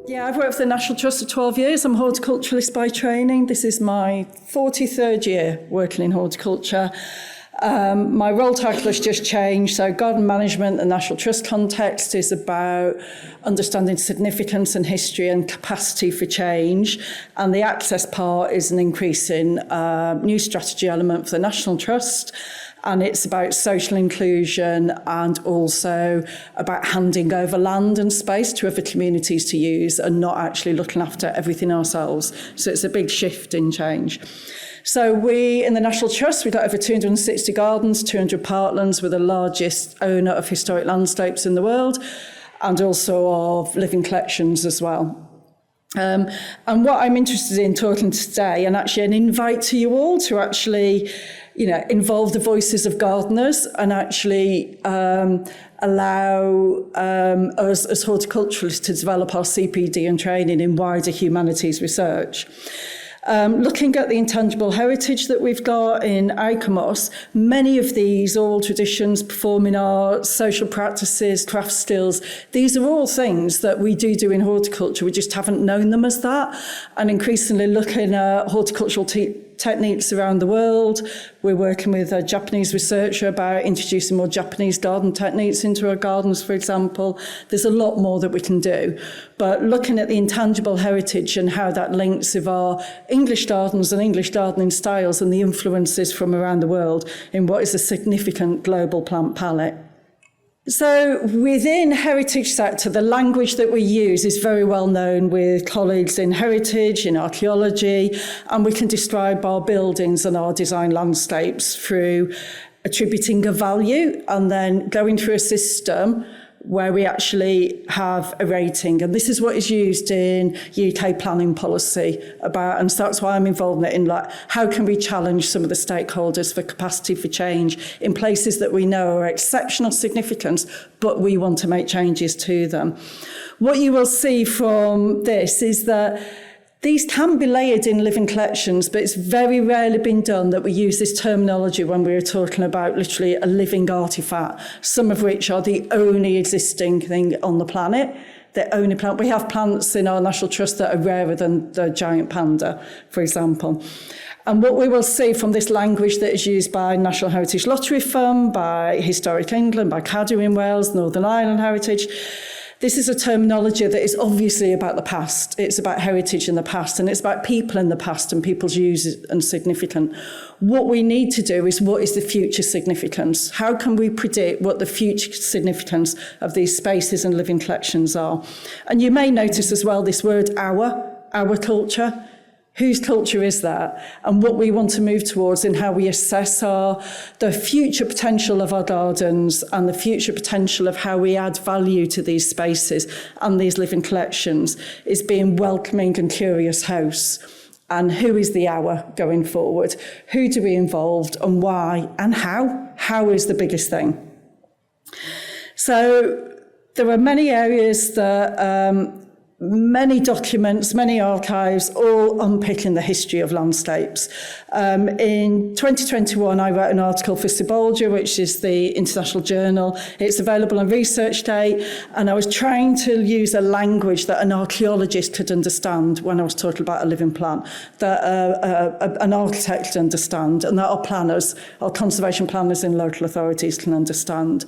Yeah, I've worked for the National Trust for 12 years. I'm a horticulturalist by training. This is my 43rd year working in horticulture. My role title has just changed. So garden management, the National Trust context, is about understanding significance and history and capacity for change. And the access part is an increasing new strategy element for the National Trust. And it's about social inclusion and also about handing over land and space to other communities to use and not actually looking after everything ourselves. So it's a big shift in change. So we, in the National Trust, we've got over 260 gardens, 200 parklands. We're the largest owner of historic landscapes in the world and also of living collections as well. And what I'm interested in talking today, and actually an invite to you all to actually, involve the voices of gardeners and actually allow us as horticulturalists to develop our CPD and training in wider humanities research. Looking at the intangible heritage that we've got in ICOMOS, many of these oral traditions, performing arts, social practices, craft skills, these are all things that we do in horticulture. We just haven't known them as that. And increasingly looking at horticultural techniques around the world. We're working with a Japanese researcher about introducing more Japanese garden techniques into our gardens, for example. There's a lot more that we can do. But looking at the intangible heritage and how that links with our English gardens and English gardening styles and the influences from around the world in what is a significant global plant palette. So within heritage sector, the language that we use is very well known with colleagues in heritage, in archaeology, and we can describe our buildings and our design landscapes through attributing a value and then going through a system where we actually have a rating. And this is what is used in UK planning policy about, and so that's why I'm involved in it, how can we challenge some of the stakeholders for capacity for change in places that we know are exceptional significance, but we want to make changes to them. What you will see from this is that these can be layered in living collections, but it's very rarely been done that we use this terminology when we're talking about literally a living artefact, some of which are the only existing thing on the planet. The only plant. We have plants in our National Trust that are rarer than the giant panda, for example. And what we will see from this language that is used by National Heritage Lottery Fund, by Historic England, by Cadw in Wales, Northern Ireland Heritage, this is a terminology that is obviously about the past. It's about heritage in the past, and it's about people in the past and people's use and significance. What we need to do is, what is the future significance? How can we predict what the future significance of these spaces and living collections are? And you may notice as well this word our culture. Whose culture is that? And what we want to move towards in how we assess the future potential of our gardens and the future potential of how we add value to these spaces and these living collections is being welcoming and curious hosts. And who is the our going forward? Who do we involve and why and how? How is the biggest thing? So there are many areas that many documents, many archives, all unpicking the history of landscapes. In 2021, I wrote an article for Sibolgia, which is the international journal. It's available on Research Day, and I was trying to use a language that an archaeologist could understand when I was talking about a living plant, that an architect could understand, and that our planners, our conservation planners in local authorities can understand.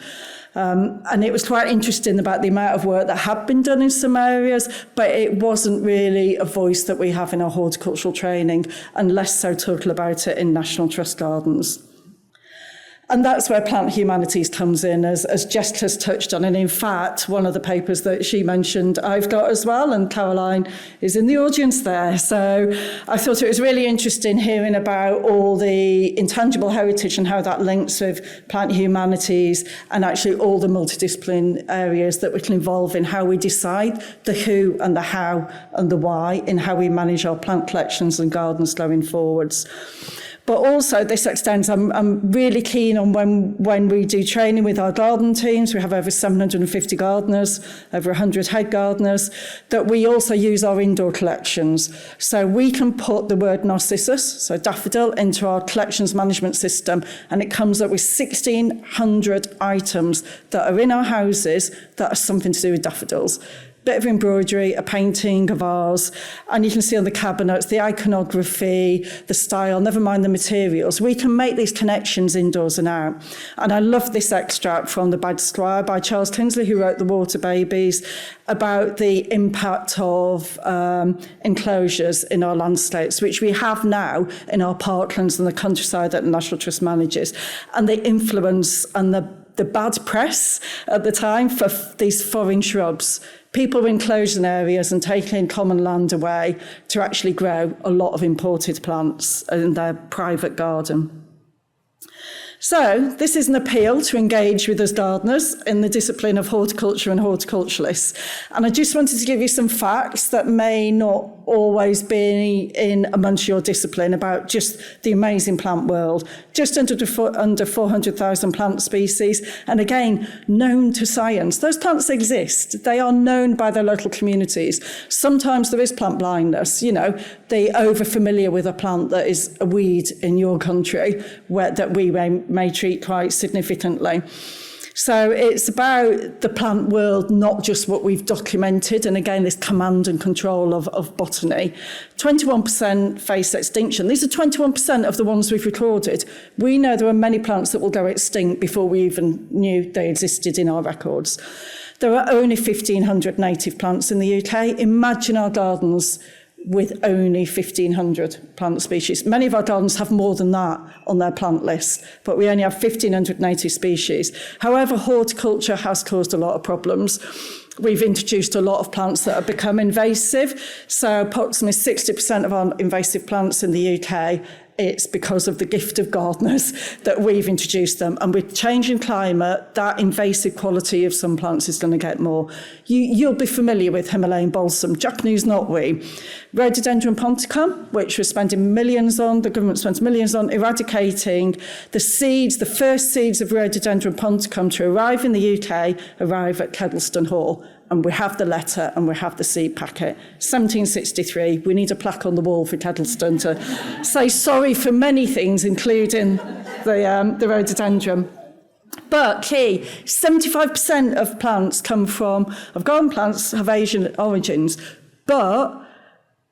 And it was quite interesting about the amount of work that had been done in some areas, but it wasn't really a voice that we have in our horticultural training, and less so talking about it in National Trust gardens. And that's where plant humanities comes in, as Jessica's touched on. And in fact, one of the papers that she mentioned, I've got as well, and Caroline is in the audience there. So I thought it was really interesting hearing about all the intangible heritage and how that links with plant humanities and actually all the multidisciplinary areas that we can involve in how we decide the who and the how and the why in how we manage our plant collections and gardens going forwards. But also this extends, I'm really keen on when we do training with our garden teams, we have over 750 gardeners, over 100 head gardeners, that we also use our indoor collections. So we can put the word narcissus, so daffodil, into our collections management system, and it comes up with 1,600 items that are in our houses that are something to do with daffodils. bit of embroidery, a painting, a vase, and you can see on the cabinets the iconography, the style, never mind the materials. We can make these connections indoors and out. And I love this extract from The Bad Squire by Charles Kingsley, who wrote The Water Babies, about the impact of enclosures in our landscapes, which we have now in our parklands and the countryside that the National Trust manages, and the influence and the bad press at the time for these foreign shrubs. People were enclosing areas and taking common land away to actually grow a lot of imported plants in their private garden. So this is an appeal to engage with us gardeners in the discipline of horticulture and horticulturalists. And I just wanted to give you some facts that may not always be in amongst your discipline about just the amazing plant world. Just under 400,000 plant species, and again, known to science. Those plants exist. They are known by their local communities. Sometimes there is plant blindness, they're over familiar with a plant that is a weed in your country that we may treat quite significantly. So it's about the plant world, not just what we've documented. And again, this command and control of botany. 21% face extinction. These are 21% of the ones we've recorded. We know there are many plants that will go extinct before we even knew they existed in our records. There are only 1,500 native plants in the UK. Imagine our gardens with only 1,500 plant species. Many of our gardens have more than that on their plant list, but we only have 1,500 native species. However, horticulture has caused a lot of problems. We've introduced a lot of plants that have become invasive. So approximately 60% of our invasive plants in the UK, it's because of the gift of gardeners that we've introduced them. And with changing climate, that invasive quality of some plants is going to get more. You'll be familiar with Himalayan balsam, Japanese knotweed, Rhododendron ponticum, which we're spending millions on, the government spends millions on eradicating the seeds, the first seeds of Rhododendron ponticum to arrive in the UK, arrive at Kedleston Hall. And we have the letter and we have the seed packet. 1763, we need a plaque on the wall for Kedleston to say sorry for many things, including the rhododendron. But key, 75% of plants of garden plants have Asian origins, but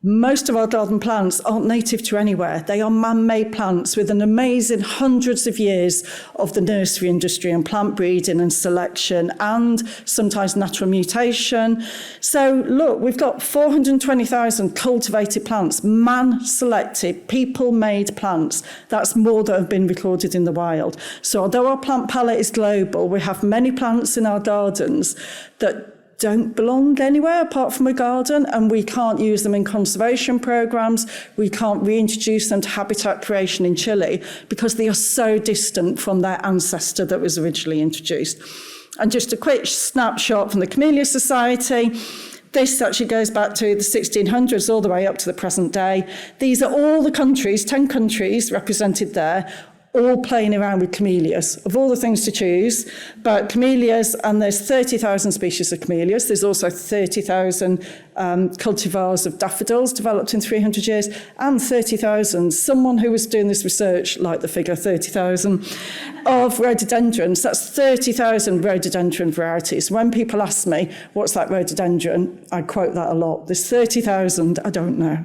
most of our garden plants aren't native to anywhere. They are man-made plants with an amazing hundreds of years of the nursery industry and plant breeding and selection and sometimes natural mutation. So look, we've got 420,000 cultivated plants, man-selected, people-made plants. That's more that have been recorded in the wild. So although our plant palette is global, we have many plants in our gardens that don't belong anywhere apart from a garden, and we can't use them in conservation programs. We can't reintroduce them to habitat creation in Chile because they are so distant from their ancestor that was originally introduced. And just a quick snapshot from the Camellia Society. This actually goes back to the 1600s all the way up to the present day. These are all the countries, 10 countries represented there, all playing around with camellias, of all the things to choose. But camellias, and there's 30,000 species of camellias. There's also 30,000 cultivars of daffodils developed in 300 years, and 30,000, someone who was doing this research liked the figure 30,000, of rhododendrons. That's 30,000 rhododendron varieties. When people ask me, what's that rhododendron? I quote that a lot. There's 30,000, I don't know.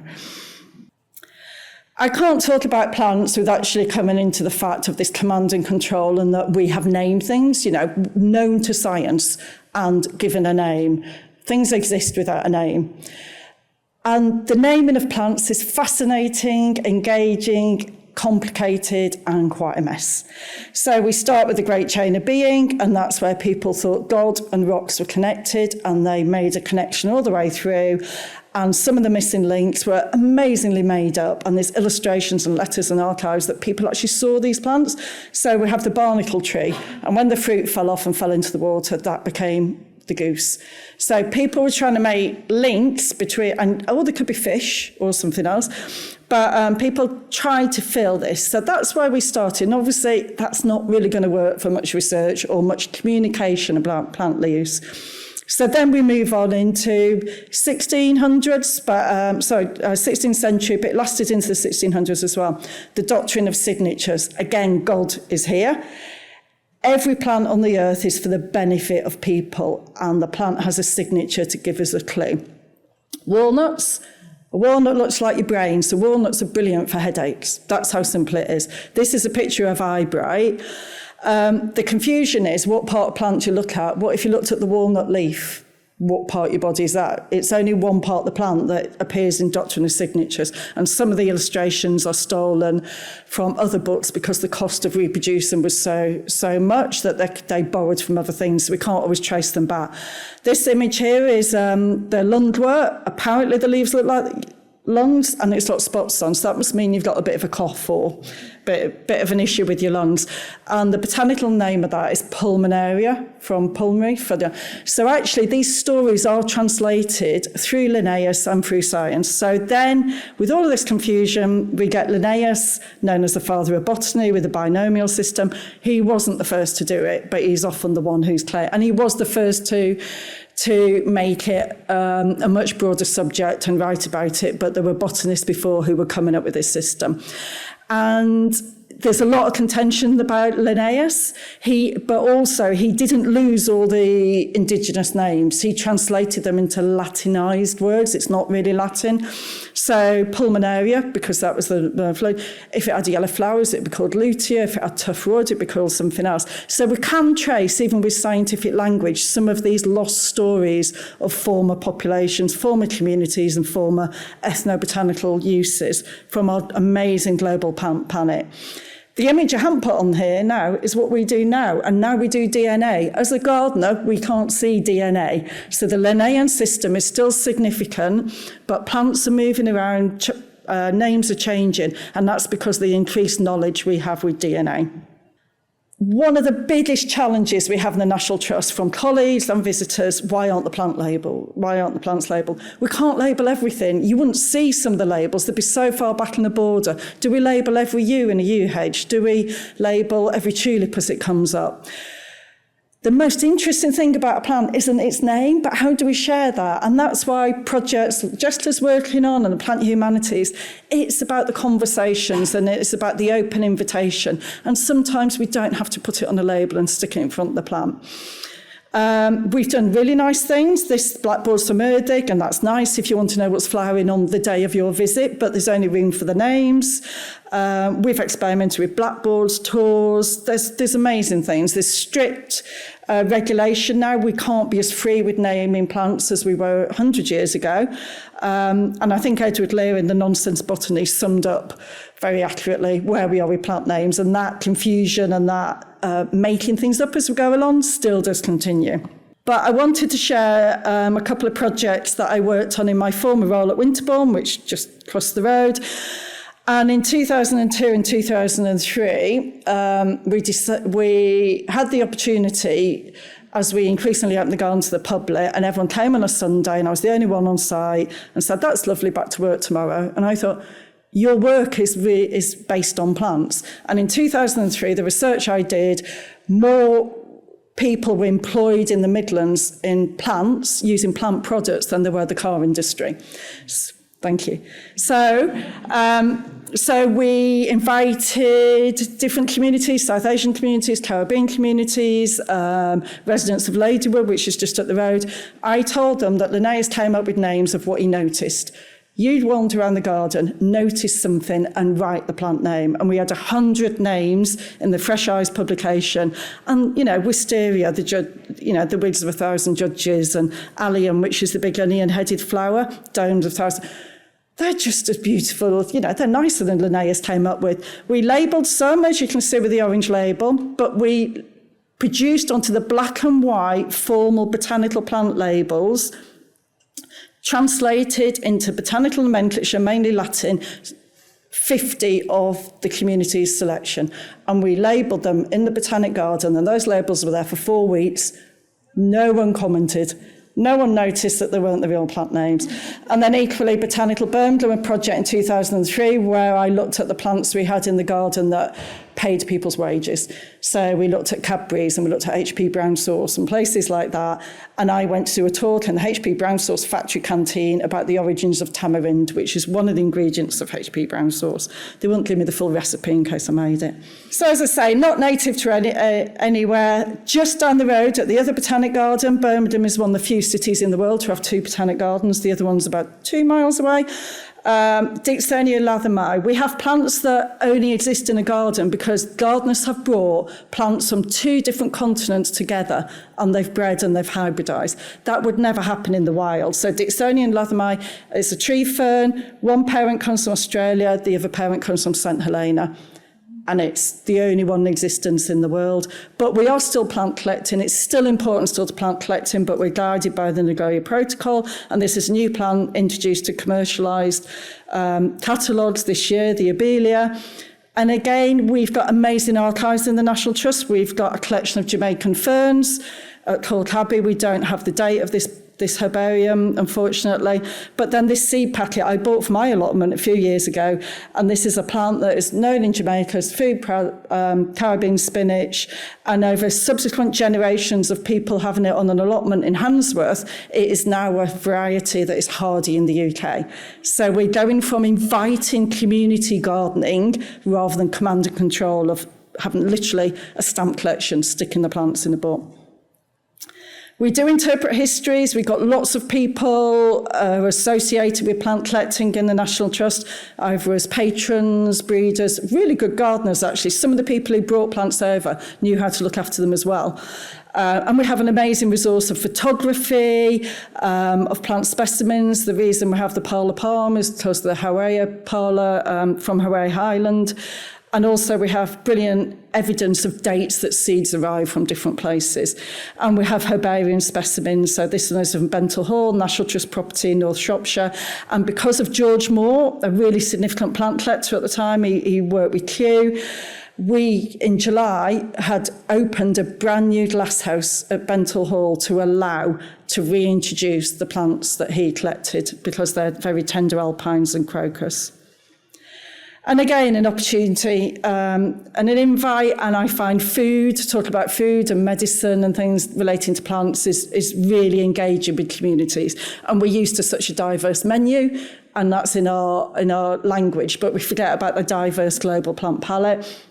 I can't talk about plants without actually coming into the fact of this command and control, and that we have named things, known to science and given a name. Things exist without a name. And the naming of plants is fascinating, engaging, complicated, and quite a mess. So we start with the Great Chain of Being, and that's where people thought God and rocks were connected, and they made a connection all the way through. And some of the missing links were amazingly made up, and there's illustrations and letters and archives that people actually saw these plants. So we have the barnacle tree, and when the fruit fell off and fell into the water, that became the goose. So people were trying to make links between, and there could be fish or something else, but people tried to fill this. So that's why we started. And obviously, that's not really going to work for much research or much communication about plant use. So then we move on into 1600s, 16th century, but it lasted into the 1600s as well. The doctrine of signatures. Again, God is here. Every plant on the earth is for the benefit of people, and the plant has a signature to give us a clue. Walnuts. A walnut looks like your brain, so walnuts are brilliant for headaches. That's how simple it is. This is a picture of eyebright. The confusion is what part of plant you look at. What if you looked at the walnut leaf? What part of your body is that? It's only one part of the plant that appears in doctrinal signatures. And some of the illustrations are stolen from other books because the cost of reproducing was so much that they borrowed from other things. So we can't always trace them back. This image here is the lungwort. Apparently the leaves look like lungs, and it's got spots on, so that must mean you've got a bit of a cough or a bit of an issue with your lungs. And the botanical name of that is pulmonaria, from pulmonary. So actually these stories are translated through Linnaeus and through science. So then, with all of this confusion, we get Linnaeus, known as the father of botany, with the binomial system. He wasn't the first to do it, but he's often the one who's clear. And he was the first to make it a much broader subject and write about it, but there were botanists before who were coming up with this system. And there's a lot of contention about Linnaeus, but also he didn't lose all the indigenous names. He translated them into Latinized words. It's not really Latin. So pulmonaria, because that was the flow. If it had yellow flowers, it'd be called lutea. If it had tough wood, it'd be called something else. So we can trace, even with scientific language, some of these lost stories of former populations, former communities, and former ethnobotanical uses from our amazing global planet. The image I haven't put on here now is what we do now, and now we do DNA. As a gardener, we can't see DNA, so the Linnaean system is still significant, but plants are moving around, names are changing, and that's because of the increased knowledge we have with DNA. One of the biggest challenges we have in the National Trust from colleagues and visitors, why aren't the plants labelled? We can't label everything. You wouldn't see some of the labels. They'd be so far back in the border. Do we label every U in a UH? Do we label every tulip as it comes up? The most interesting thing about a plant isn't its name, but how do we share that? And that's why projects just as working on and the Plant Humanities, it's about the conversations and it's about the open invitation. And sometimes we don't have to put it on a label and stick it in front of the plant. We've done really nice things. This blackboard's from Erdig, and that's nice if you want to know what's flowering on the day of your visit, but there's only room for the names. We've experimented with blackboards, tours. There's amazing things. There's strict regulation now. We can't be as free with naming plants as we were 100 years ago. And I think Edward Lear in The Nonsense Botany summed up very accurately where we are with plant names, and that confusion and that making things up as we go along still does continue. But I wanted to share a couple of projects that I worked on in my former role at Winterbourne, which just crossed the road. And in 2002 and 2003, we had the opportunity, as we increasingly opened the garden to the public, and everyone came on a Sunday, and I was the only one on site, and said, "That's lovely, back to work tomorrow." And I thought, your work is based on plants. And in 2003, the research I did, more people were employed in the Midlands in plants, using plant products, than there were the car industry. Thank you. So we invited different communities, South Asian communities, Caribbean communities, residents of Ladywood, which is just up the road. I told them that Linnaeus came up with names of what he noticed. You'd wander around the garden, notice something, and write the plant name. And we had 100 names in the Fresh Eyes publication. And, wisteria, the wigs of 1,000 judges, and allium, which is the big onion-headed flower, domes of 1,000. They're just as beautiful, they're nicer than Linnaeus came up with. We labelled some, as you can see with the orange label, but we produced onto the black and white formal botanical plant labels, translated into botanical nomenclature, mainly Latin, 50 of the community's selection. And we labelled them in the Botanic Garden, and those labels were there for 4 weeks. No one commented. No one noticed that they weren't the real plant names. And then equally, Botanical Birmingham, a project in 2003 where I looked at the plants we had in the garden that paid people's wages. So we looked at Cadbury's and we looked at H.P. Brown Sauce and places like that. And I went to do a talk in the H.P. Brown Sauce factory canteen about the origins of tamarind, which is one of the ingredients of H.P. Brown Sauce. They wouldn't give me the full recipe in case I made it. So as I say, not native to anywhere. Just down the road at the other botanic garden, Birmingham is one of the few cities in the world to have 2 botanic gardens. The other one's about 2 miles away. Dicksonia lathamii. We have plants that only exist in a garden because gardeners have brought plants from 2 different continents together and they've bred and they've hybridised. That would never happen in the wild. So Dicksonia lathamii is a tree fern. One parent comes from Australia, the other parent comes from St Helena. And it's the only one in existence in the world. But we are still plant collecting. It's still important still to plant collecting, but we're guided by the Nagoya Protocol. And this is a new plant introduced to commercialised catalogues this year, the Abelia. And again, we've got amazing archives in the National Trust. We've got a collection of Jamaican ferns at Colcabbey. We don't have the date of this herbarium, unfortunately. But then this seed packet I bought for my allotment a few years ago, and this is a plant that is known in Jamaica as food Caribbean spinach, and over subsequent generations of people having it on an allotment in Handsworth, it is now a variety that is hardy in the UK. So we're going from inviting community gardening rather than command and control of having literally a stamp collection, sticking the plants in a book. We do interpret histories. We've got lots of people associated with plant collecting in the National Trust, either as patrons, breeders, really good gardeners, actually. Some of the people who brought plants over knew how to look after them as well. And we have an amazing resource of photography, of plant specimens. The reason we have the Parlour Palm is because of the Hawaii Parlour from Hawaii Highland. And also we have brilliant evidence of dates that seeds arrive from different places. And we have herbarium specimens. So this one is from Bentle Hall, National Trust property in North Shropshire. And because of George Moore, a really significant plant collector at the time, he worked with Kew. We, in July, had opened a brand new glass house at Bentle Hall to allow to reintroduce the plants that he collected because they're very tender alpines and crocus. And again, an opportunity and an invite, and I find food, to talk about food and medicine and things relating to plants is really engaging with communities. And we're used to such a diverse menu, and that's in our language, but we forget about the diverse global plant palette.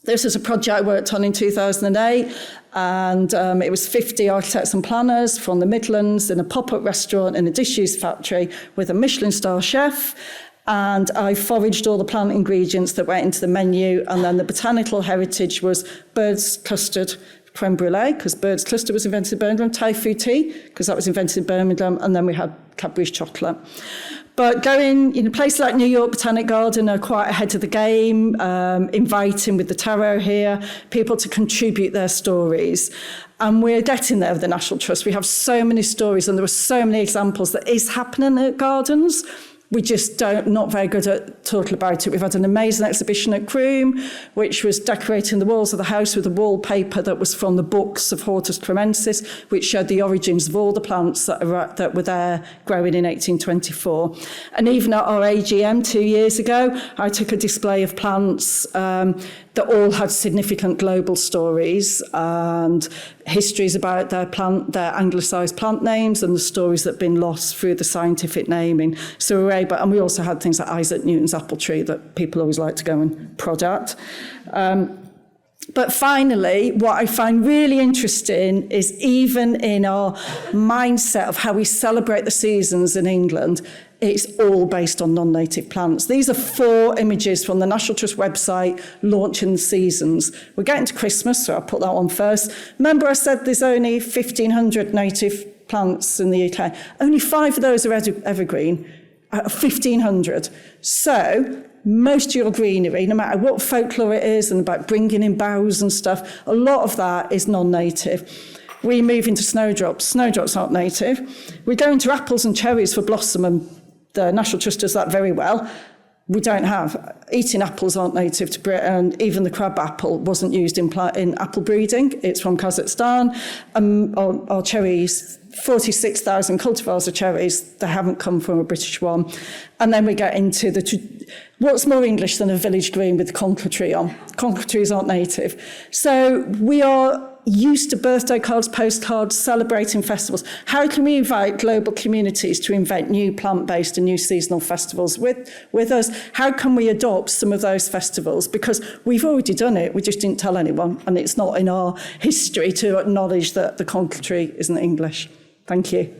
This is a project I worked on in 2008, and it was 50 architects and planners from the Midlands in a pop-up restaurant in a disused factory with a Michelin star chef. And I foraged all the plant ingredients that went into the menu. And then the botanical heritage was bird's custard creme brulee, because bird's cluster was invented in Birmingham, Thai food tea, because that was invented in Birmingham, and then we had Cadbury's chocolate. But going in a place like New York Botanic Garden are quite ahead of the game, inviting with the taro here, people to contribute their stories. And we're getting there with the National Trust. We have so many stories, and there are so many examples that is happening at gardens. We just not very good at talking about it. We've had an amazing exhibition at Croom, which was decorating the walls of the house with a wallpaper that was from the books of Hortus Cremensis, which showed the origins of all the plants that were there growing in 1824. And even at our AGM 2 years ago, I took a display of plants that all had significant global stories and histories about their anglicised plant names and the stories that have been lost through the scientific naming. So we were able, and we also had things like Isaac Newton's apple tree that people always like to go and prod at. But finally, what I find really interesting is even in our mindset of how we celebrate the seasons in England, it's all based on non-native plants. These are 4 images from the National Trust website launching the seasons. We're getting to Christmas, so I'll put that on first. Remember I said there's only 1,500 native plants in the UK. Only 5 of those are evergreen, out of 1,500. So most of your greenery, no matter what folklore it is and about bringing in boughs and stuff, a lot of that is non-native. We move into snowdrops. Snowdrops aren't native. We go into apples and cherries for blossom, and the National Trust does that very well. we don't have. Eating apples aren't native to Britain, and even the crab apple wasn't used in apple breeding. It's from Kazakhstan. Our cherries, 46,000 cultivars of cherries, they haven't come from a British one. And then we get into what's more English than a village green with the conker tree on? Conker trees aren't native. So we are used to birthday cards, postcards, celebrating festivals. How can we invite global communities to invent new plant-based and new seasonal festivals with us? How can we adopt some of those festivals? Because we've already done it, we just didn't tell anyone, and it's not in our history to acknowledge that the conker tree isn't English. Thank you.